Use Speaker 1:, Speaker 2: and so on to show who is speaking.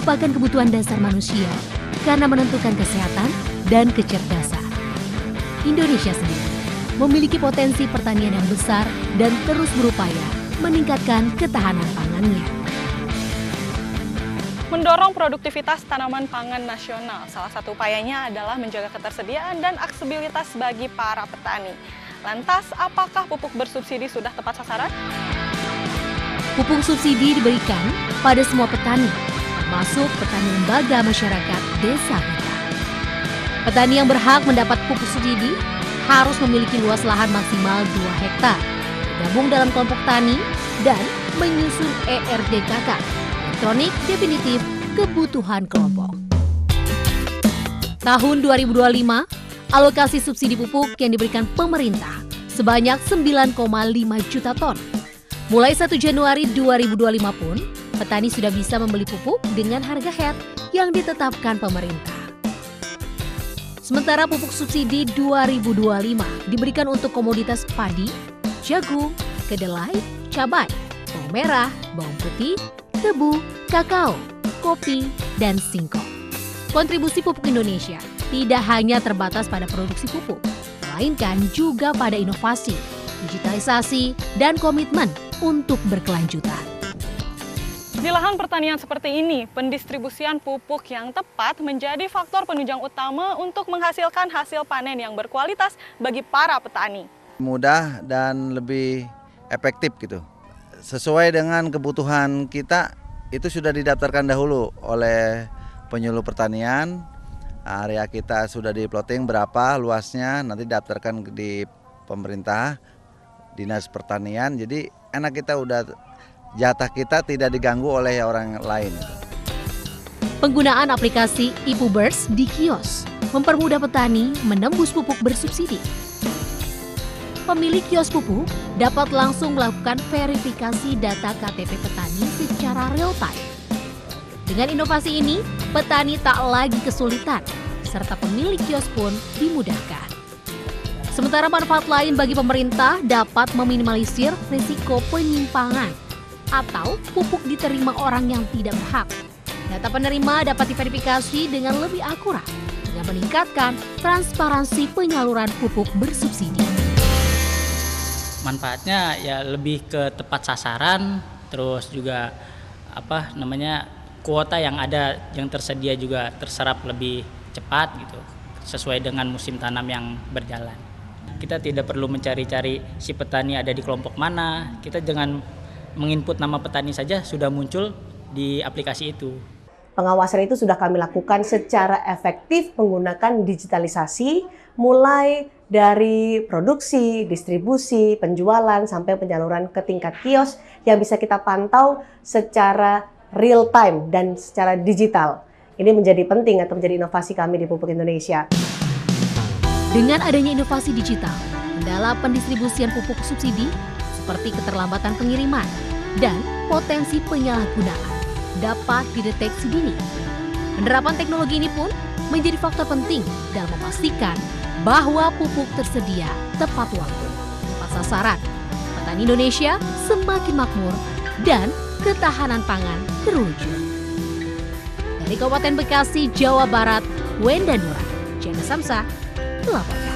Speaker 1: merupakan kebutuhan dasar manusia karena menentukan kesehatan dan kecerdasan. Indonesia sendiri memiliki potensi pertanian yang besar dan terus berupaya meningkatkan ketahanan pangannya.
Speaker 2: Mendorong produktivitas tanaman pangan nasional, salah satu upayanya adalah menjaga ketersediaan dan aksesibilitas bagi para petani. Lantas, apakah pupuk bersubsidi sudah tepat sasaran?
Speaker 1: Pupuk subsidi diberikan pada semua petani, termasuk petani lembaga masyarakat desa kita. Petani yang berhak mendapat pupuk subsidi harus memiliki luas lahan maksimal 2 hektar, bergabung dalam kelompok tani, dan menyusun ERDKK, elektronik definitif kebutuhan kelompok. Tahun 2025, alokasi subsidi pupuk yang diberikan pemerintah sebanyak 9,5 juta ton. Mulai 1 Januari 2025 pun, petani sudah bisa membeli pupuk dengan harga head yang ditetapkan pemerintah. Sementara pupuk subsidi 2025 diberikan untuk komoditas padi, jagung, kedelai, cabai, bawang merah, bawang putih, tebu, kakao, kopi, dan singkong. Kontribusi pupuk Indonesia tidak hanya terbatas pada produksi pupuk, melainkan juga pada inovasi, digitalisasi, dan komitmen untuk berkelanjutan.
Speaker 2: Di lahan pertanian seperti ini, pendistribusian pupuk yang tepat menjadi faktor penunjang utama untuk menghasilkan hasil panen yang berkualitas bagi para petani.
Speaker 3: Mudah dan lebih efektif gitu. Sesuai dengan kebutuhan kita, itu sudah didaftarkan dahulu oleh penyuluh pertanian. Area kita sudah di plotting berapa luasnya, nanti daftarkan di pemerintah, dinas pertanian. Jadi enak, kita udah jatah kita tidak diganggu oleh orang lain.
Speaker 1: Penggunaan aplikasi iPupBers di kios mempermudah petani menembus pupuk bersubsidi. Pemilik kios pupuk dapat langsung melakukan verifikasi data KTP petani secara real time. Dengan inovasi ini, petani tak lagi kesulitan, serta pemilik kios pun dimudahkan. Sementara manfaat lain bagi pemerintah dapat meminimalisir risiko penyimpangan atau pupuk diterima orang yang tidak berhak. Data penerima dapat diverifikasi dengan lebih akurat dengan meningkatkan transparansi penyaluran pupuk bersubsidi.
Speaker 4: Manfaatnya ya lebih ke tepat sasaran, terus juga kuota yang ada yang tersedia juga terserap lebih cepat gitu, sesuai dengan musim tanam yang berjalan. Kita tidak perlu mencari-cari si petani ada di kelompok mana, kita dengan menginput nama petani saja sudah muncul di aplikasi itu.
Speaker 5: Pengawasan itu sudah kami lakukan secara efektif menggunakan digitalisasi, mulai dari produksi, distribusi, penjualan, sampai penyaluran ke tingkat kios yang bisa kita pantau secara real time dan secara digital. Ini menjadi penting atau menjadi inovasi kami di Pupuk Indonesia.
Speaker 1: Dengan adanya inovasi digital, kendala pendistribusian pupuk subsidi seperti keterlambatan pengiriman dan potensi penyalahgunaan dapat dideteksi dini. Penerapan teknologi ini pun menjadi faktor penting dalam memastikan bahwa pupuk tersedia tepat waktu, tepat sasaran. Petani Indonesia semakin makmur dan ketahanan pangan terwujud. Dari Kabupaten Bekasi, Jawa Barat, Wenda Nura, Jana Samsa melaporkan.